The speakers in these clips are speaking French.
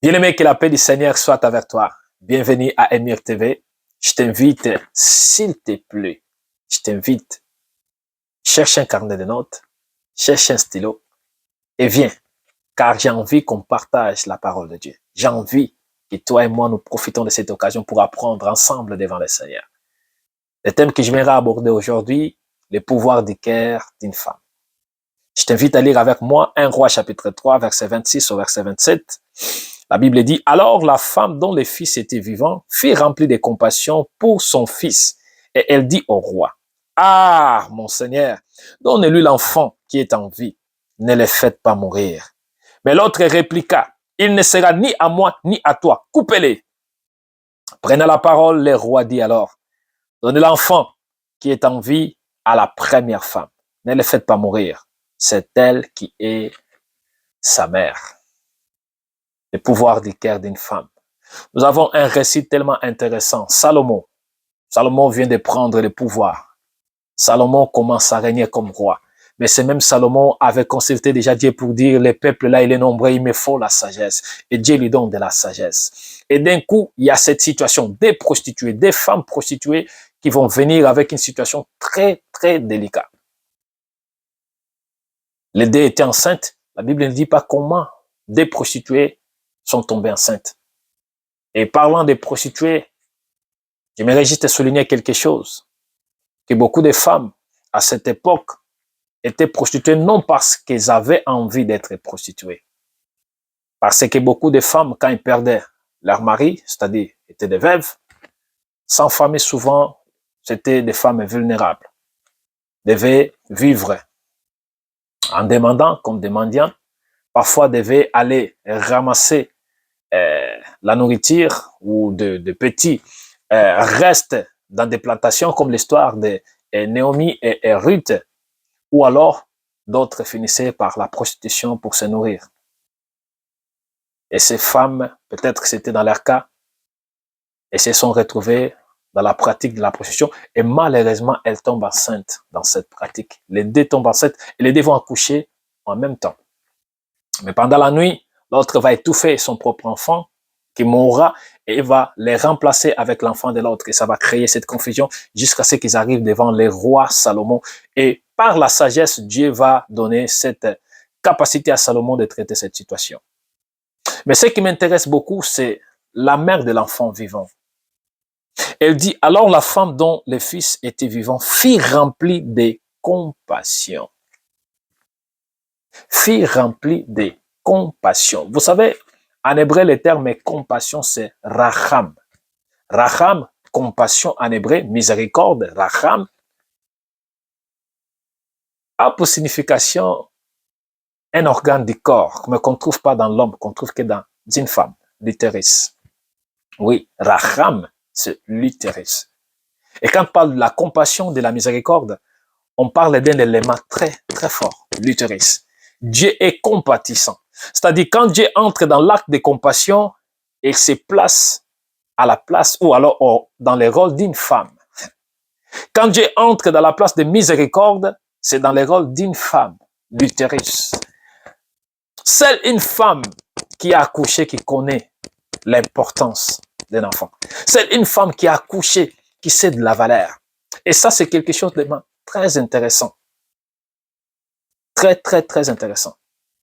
Bien-aimé, que la paix du Seigneur soit avec toi. Bienvenue à Emir TV. Je t'invite, s'il te plaît, je t'invite, cherche un carnet de notes, cherche un stylo et viens, car j'ai envie qu'on partage la parole de Dieu. J'ai envie que toi et moi, nous profitons de cette occasion pour apprendre ensemble devant le Seigneur. Le thème que j'aimerais aborder aujourd'hui, le pouvoir du cœur d'une femme. Je t'invite à lire avec moi 1 Roi chapitre 3, verset 26 au verset 27. La Bible dit, alors la femme dont le fils était vivant fut remplie de compassion pour son fils. Et elle dit au roi, ah, mon Seigneur, donne-lui l'enfant qui est en vie. Ne le faites pas mourir. Mais l'autre répliqua, il ne sera ni à moi ni à toi. Coupez-les. Prenant la parole, le roi dit alors, donnez l'enfant qui est en vie à la première femme. Ne le faites pas mourir. C'est elle qui est sa mère. Le pouvoir du cœur d'une femme. Nous avons un récit tellement intéressant. Salomon vient de prendre le pouvoir. Salomon commence à régner comme roi. Mais ce même Salomon avait consulté déjà Dieu pour dire, le peuple là, il est nombreux, il me faut la sagesse. Et Dieu lui donne de la sagesse. Et d'un coup, il y a cette situation des prostituées, des femmes prostituées qui vont venir avec une situation très, très délicate. Les deux étaient enceintes. La Bible ne dit pas comment des prostituées sont tombées enceintes. Et parlant des prostituées, j'aimerais juste souligner quelque chose, que beaucoup de femmes, à cette époque, étaient prostituées non parce qu'elles avaient envie d'être prostituées, parce que beaucoup de femmes, quand elles perdaient leur mari, c'est-à-dire étaient des veuves, sans famille souvent, c'était des femmes vulnérables, devaient vivre en demandant comme demandiens, parfois devaient aller ramasser la nourriture ou de petits restent dans des plantations comme l'histoire de Naomi et Ruth, ou alors d'autres finissaient par la prostitution pour se nourrir. Et ces femmes, peut-être que c'était dans leur cas, elles se sont retrouvées dans la pratique de la prostitution et malheureusement, elles tombent enceintes dans cette pratique. Les deux tombent enceintes et les deux vont accoucher en même temps. Mais pendant la nuit, l'autre va étouffer son propre enfant qui mourra et va les remplacer avec l'enfant de l'autre. Et ça va créer cette confusion jusqu'à ce qu'ils arrivent devant les rois Salomon. Et par la sagesse, Dieu va donner cette capacité à Salomon de traiter cette situation. Mais ce qui m'intéresse beaucoup, c'est la mère de l'enfant vivant. Elle dit, alors la femme dont le fils était vivant fut remplie de compassion. Fut remplie de compassion. Vous savez, en hébreu, le terme compassion, c'est racham. Racham, compassion en hébreu, miséricorde, racham, a pour signification un organe du corps, mais qu'on ne trouve pas dans l'homme, qu'on trouve que dans une femme, l'utérus. Oui, racham, c'est l'utérus. Et quand on parle de la compassion, de la miséricorde, on parle d'un élément très, très fort, l'utérus. Dieu est compatissant. C'est-à-dire, quand Dieu entre dans l'acte de compassion, il se place à la place ou alors dans le rôle d'une femme. Quand Dieu entre dans la place de miséricorde, c'est dans le rôle d'une femme, l'utérus. Seule une femme qui a accouché qui connaît l'importance d'un enfant. Seule une femme qui a accouché qui sait de la valeur. Et ça, c'est quelque chose de très intéressant. Très, très, très intéressant.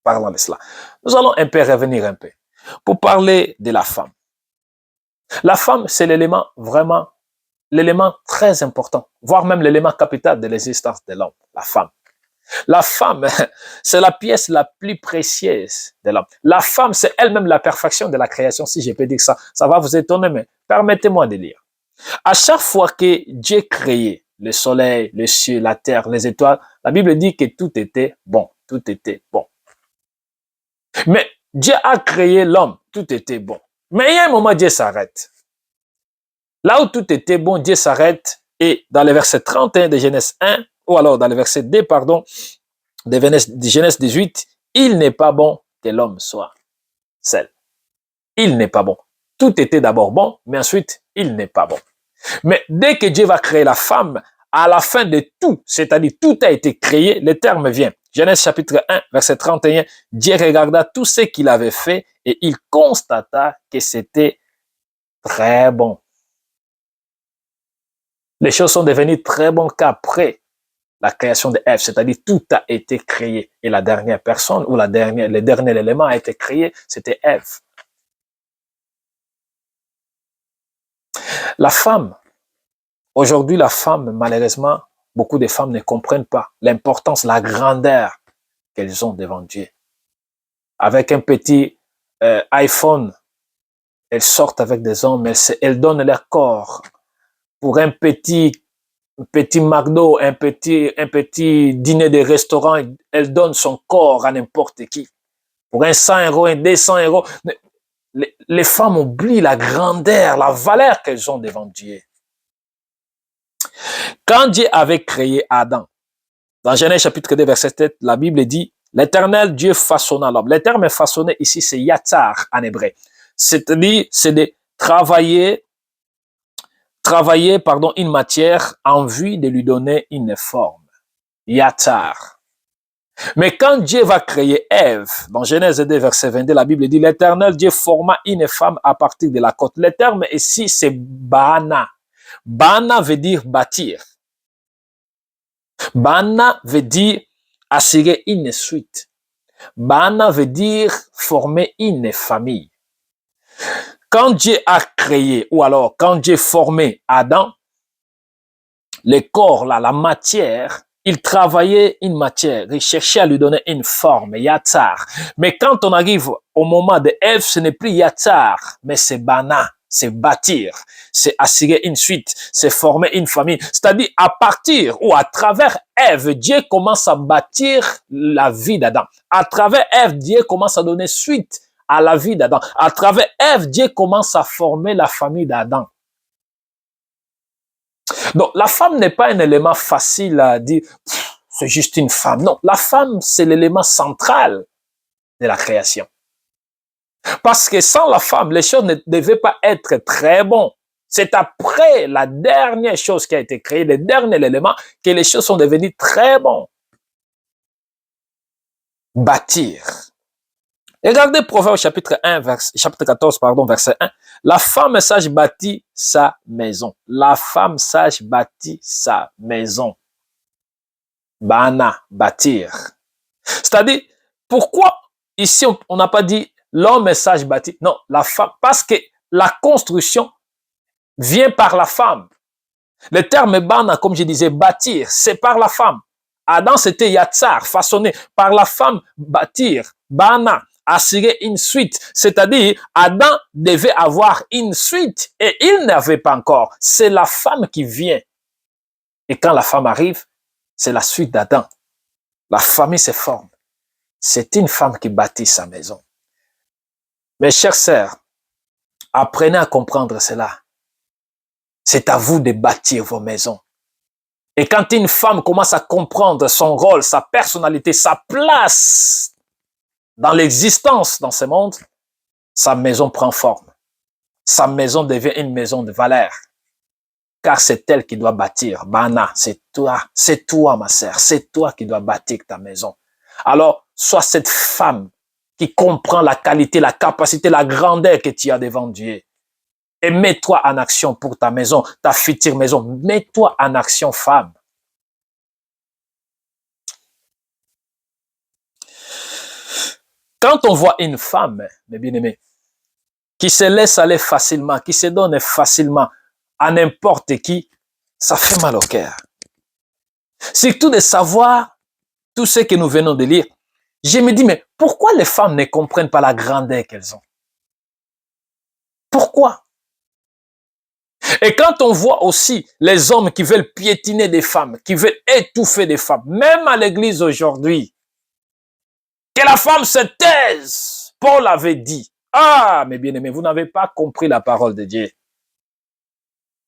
Parlant de cela. Nous allons un peu revenir un peu pour parler de la femme. La femme, c'est l'élément vraiment, l'élément très important, voire même l'élément capital de l'existence de l'homme, la femme. La femme, c'est la pièce la plus précieuse de l'homme. La femme, c'est elle-même la perfection de la création, si je peux dire ça. Ça va vous étonner, mais permettez-moi de lire. À chaque fois que Dieu créait le soleil, le ciel, la terre, les étoiles, la Bible dit que tout était bon. Tout était bon. Mais Dieu a créé l'homme, tout était bon. Mais il y a un moment, Dieu s'arrête. Là où tout était bon, Dieu s'arrête. Et dans le verset 31 de Genèse 1, ou alors dans le verset 2, pardon, de Genèse 18, il n'est pas bon que l'homme soit seul. Il n'est pas bon. Tout était d'abord bon, mais ensuite, il n'est pas bon. Mais dès que Dieu va créer la femme, à la fin de tout, c'est-à-dire tout a été créé, le terme vient. Genèse chapitre 1, verset 31, Dieu regarda tout ce qu'il avait fait et il constata que c'était très bon. Les choses sont devenues très bonnes qu'après la création de Ève, c'est-à-dire tout a été créé. Et la dernière personne ou le dernier élément a été créé, c'était Ève. La femme, aujourd'hui la femme, malheureusement, beaucoup de femmes ne comprennent pas l'importance, la grandeur qu'elles ont devant Dieu. Avec un petit iPhone, elles sortent avec des hommes, elles donnent leur corps pour un petit McDo, un petit dîner de restaurant, elle donne son corps à n'importe qui. Pour un 100 euros, un 200 euros. Les femmes oublient la grandeur, la valeur qu'elles ont devant Dieu. Quand Dieu avait créé Adam, dans Genèse chapitre 2, verset 7, la Bible dit, l'Éternel Dieu façonna l'homme. Le terme façonné ici, c'est yatsar en hébreu. C'est-à-dire, c'est de travailler une matière en vue de lui donner une forme. Yatsar. Mais quand Dieu va créer Ève, dans Genèse 2, verset 22, la Bible dit, l'Éternel Dieu forma une femme à partir de la côte. Le terme ici, c'est Bana. Bana veut dire bâtir. Bana veut dire assurer une suite. Bana veut dire former une famille. Quand Dieu a créé, ou alors quand Dieu formait Adam, le corps, là, la matière, il travaillait une matière, il cherchait à lui donner une forme, yatsar. Mais quand on arrive au moment de Ève, ce n'est plus yatsar, mais c'est bana, c'est bâtir, c'est assurer une suite, c'est former une famille. C'est-à-dire, à partir ou à travers Ève, Dieu commence à bâtir la vie d'Adam. À travers Ève, Dieu commence à donner suite à la vie d'Adam. À travers Ève, Dieu commence à former la famille d'Adam. Donc, la femme n'est pas un élément facile à dire, c'est juste une femme. Non, la femme, c'est l'élément central de la création. Parce que sans la femme, les choses ne devaient pas être très bonnes. C'est après la dernière chose qui a été créée, le dernier élément, que les choses sont devenues très bonnes. Bâtir. Regardez Proverbe chapitre 14, verset 1. La femme sage bâtit sa maison. La femme sage bâtit sa maison. Bana, bâtir. C'est-à-dire, pourquoi ici on n'a pas dit l'homme sage bâtit? Non, la femme, parce que la construction vient par la femme. Le terme bana, comme je disais, bâtir, c'est par la femme. Adam, c'était yatsar, façonné par la femme, bâtir, bana, assurer une suite. C'est-à-dire, Adam devait avoir une suite et il n'avait pas encore. C'est la femme qui vient. Et quand la femme arrive, c'est la suite d'Adam. La famille se forme. C'est une femme qui bâtit sa maison. Mes chères sœurs, apprenez à comprendre cela. C'est à vous de bâtir vos maisons. Et quand une femme commence à comprendre son rôle, sa personnalité, sa place dans l'existence dans ce monde, sa maison prend forme. Sa maison devient une maison de valeur. Car c'est elle qui doit bâtir. Bana, c'est toi ma sœur, c'est toi qui dois bâtir ta maison. Alors, sois cette femme qui comprend la qualité, la capacité, la grandeur que tu as devant Dieu. Et mets-toi en action pour ta maison, ta future maison. Mets-toi en action, femme. Quand on voit une femme, mes bien-aimés, qui se laisse aller facilement, qui se donne facilement à n'importe qui, ça fait mal au cœur. Surtout de savoir tout ce que nous venons de lire. Je me dis, mais pourquoi les femmes ne comprennent pas la grandeur qu'elles ont? Pourquoi? Et quand on voit aussi les hommes qui veulent piétiner des femmes, qui veulent étouffer des femmes, même à l'église aujourd'hui, que la femme se taise, Paul avait dit, ah, mes bien-aimés, vous n'avez pas compris la parole de Dieu.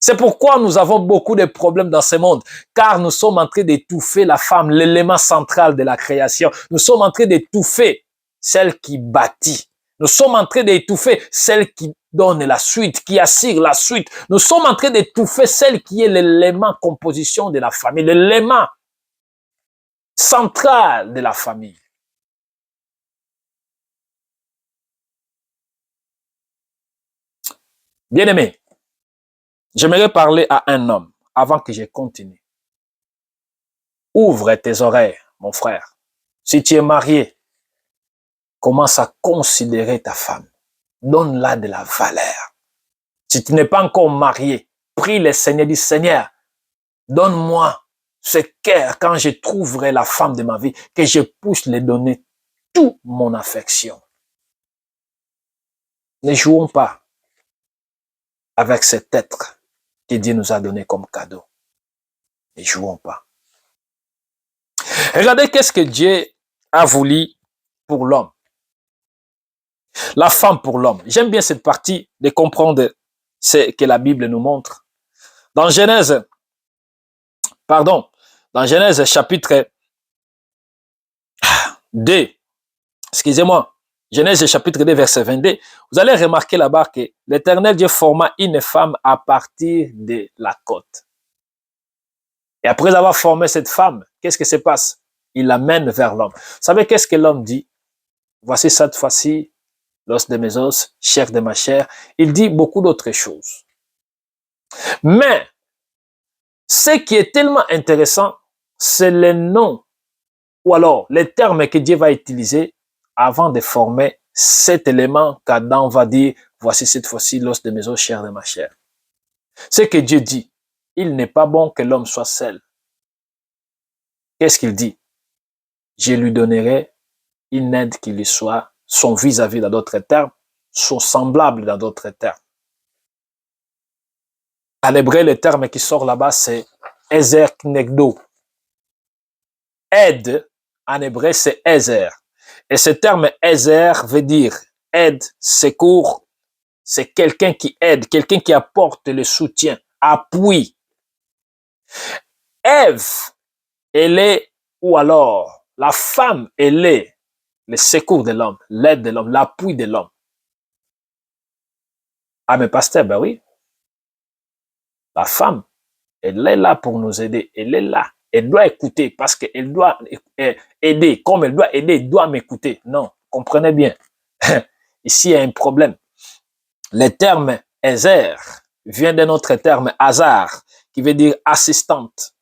C'est pourquoi nous avons beaucoup de problèmes dans ce monde, car nous sommes en train d'étouffer la femme, l'élément central de la création. Nous sommes en train d'étouffer celle qui bâtit. Nous sommes en train d'étouffer celle qui donne la suite, qui assure la suite. Nous sommes en train d'étouffer celle qui est l'élément composition de la famille, l'élément central de la famille. Bien-aimé, j'aimerais parler à un homme avant que je continue. Ouvre tes oreilles, mon frère. Si tu es marié, commence à considérer ta femme. Donne-la de la valeur. Si tu n'es pas encore marié, prie le Seigneur, dis Seigneur, donne-moi ce cœur quand je trouverai la femme de ma vie, que je puisse lui donner toute mon affection. Ne jouons pas avec cet être que Dieu nous a donné comme cadeau. Ne jouons pas. Regardez qu'est-ce que Dieu a voulu pour l'homme. La femme pour l'homme. J'aime bien cette partie de comprendre ce que la Bible nous montre. Dans Genèse chapitre 2, excusez-moi, Genèse chapitre 2, verset 22, vous allez remarquer là-bas que l'Éternel Dieu forma une femme à partir de la côte. Et après avoir formé cette femme, qu'est-ce qui se passe? Il l'amène vers l'homme. Vous savez qu'est-ce que l'homme dit? Voici cette fois-ci, l'os de mes os, chair de ma chair. Il dit beaucoup d'autres choses. Mais, ce qui est tellement intéressant, c'est le nom, ou alors les termes que Dieu va utiliser avant de former cet élément qu'Adam va dire, voici cette fois-ci l'os de mes os, chair de ma chair. Ce que Dieu dit, il n'est pas bon que l'homme soit seul. Qu'est-ce qu'il dit? Je lui donnerai une aide qui lui soit son vis-à-vis dans d'autres termes, son semblable dans d'autres termes. En hébreu, le terme qui sort là-bas, c'est Ezer Knegdo. Aide, en hébreu, c'est Ezer. Et ce terme Ezer veut dire aide, secours. C'est quelqu'un qui aide, quelqu'un qui apporte le soutien, appui. Ève, elle est, ou alors, la femme, elle est le secours de l'homme, l'aide de l'homme, l'appui de l'homme. Ah, mais pasteur, ben oui. La femme, elle est là pour nous aider. Elle est là. Elle doit écouter parce qu'elle doit aider. Comme elle doit aider, elle doit m'écouter. Non, comprenez bien. Ici, il y a un problème. Le terme Ezer vient d'un autre terme hasard, qui veut dire assistante,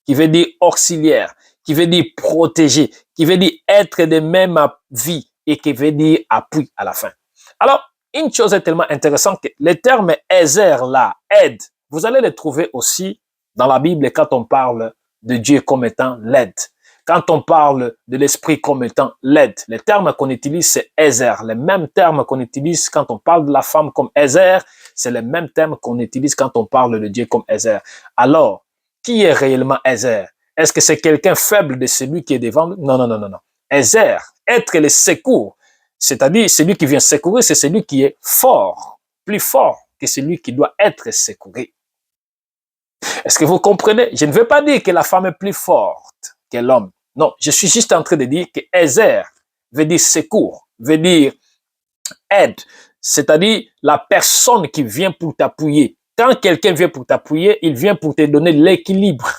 qui veut dire auxiliaire, qui veut dire protéger, qui veut dire être de même vie et qui veut dire appui à la fin. Alors, une chose est tellement intéressante que le terme Ezer là, aide, vous allez le trouver aussi dans la Bible quand on parle de Dieu comme étant l'aide. Quand on parle de l'esprit comme étant l'aide, le terme qu'on utilise, c'est Ezer. Le même terme qu'on utilise quand on parle de la femme comme Ezer, c'est le même terme qu'on utilise quand on parle de Dieu comme Ezer. Alors, qui est réellement Ezer? Est-ce que c'est quelqu'un faible de celui qui est devant nous? Non, non, non, non, non. Ezer, être le secours, c'est-à-dire celui qui vient secourir, c'est celui qui est fort, plus fort que celui qui doit être secouru. Est-ce que vous comprenez? Je ne veux pas dire que la femme est plus forte que l'homme. Non, je suis juste en train de dire que Ezer veut dire secours, veut dire aide, c'est-à-dire la personne qui vient pour t'appuyer. Quand quelqu'un vient pour t'appuyer, il vient pour te donner l'équilibre.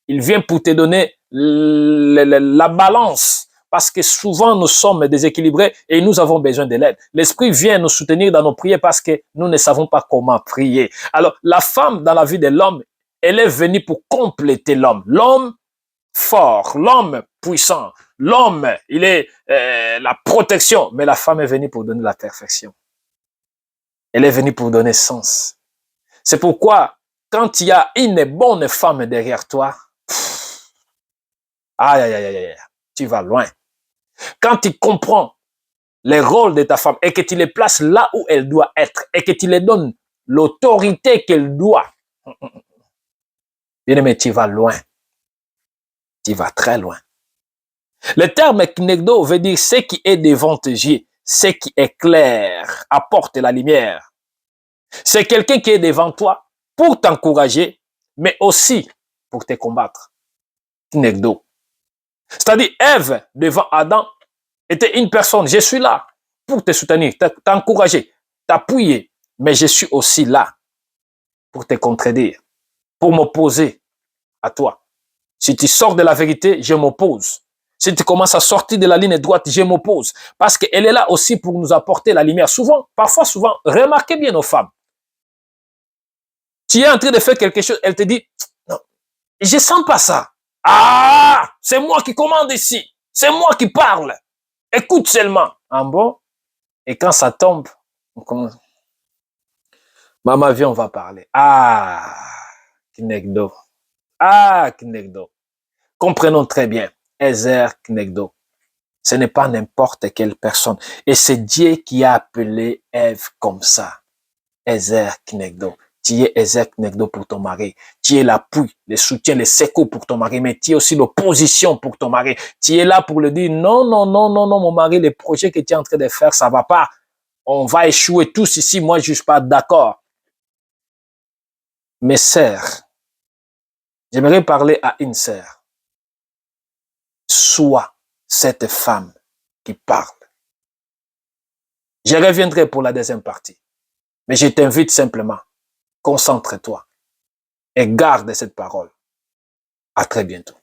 Il vient pour te donner la balance. Parce que souvent, nous sommes déséquilibrés et nous avons besoin de l'aide. L'Esprit vient nous soutenir dans nos prières parce que nous ne savons pas comment prier. Alors, la femme dans la vie de l'homme, elle est venue pour compléter l'homme. L'homme fort, l'homme puissant, l'homme, il est la protection, mais la femme est venue pour donner la perfection. Elle est venue pour donner sens. C'est pourquoi, quand il y a une bonne femme derrière toi, aïe, aïe, aïe, aïe, tu vas loin. Quand tu comprends les rôles de ta femme et que tu les places là où elle doit être et que tu lui donnes l'autorité qu'elle doit, bien aimé, tu vas loin. Tu vas très loin. Le terme knegdo veut dire ce qui est devant tes yeux, ce qui est clair, apporte la lumière. C'est quelqu'un qui est devant toi pour t'encourager, mais aussi pour te combattre. Knegdo. C'est-à-dire, Ève, devant Adam, était une personne. Je suis là pour te soutenir, t'encourager, t'appuyer, mais je suis aussi là pour te contredire, pour m'opposer à toi. Si tu sors de la vérité, je m'oppose. Si tu commences à sortir de la ligne droite, je m'oppose. Parce qu'elle est là aussi pour nous apporter la lumière. Souvent, parfois souvent, remarquez bien nos femmes. Tu es en train de faire quelque chose, elle te dit, non, je sens pas ça. Ah, c'est moi qui commande ici. C'est moi qui parle. Écoute seulement. En bon? Et quand ça tombe, on commence. Maman, viens, on va parler. Ah, Knegdo. Ah, Knegdo. Comprenons très bien. Ezer Knegdo. Ce n'est pas n'importe quelle personne. Et c'est Dieu qui a appelé Ève comme ça. Ezer Knegdo. Tu es Ezer Knegdo pour ton mari. Tu es l'appui, le soutien, le secours pour ton mari, mais tu es aussi l'opposition pour ton mari. Tu es là pour lui dire, non, non, non, non, non, mon mari, le projet que tu es en train de faire, ça va pas. On va échouer tous ici. Moi, je suis pas d'accord. Mes sœurs, j'aimerais parler à une sœur. Sois cette femme qui parle. Je reviendrai pour la deuxième partie. Mais je t'invite simplement, concentre-toi et garde cette parole. À très bientôt.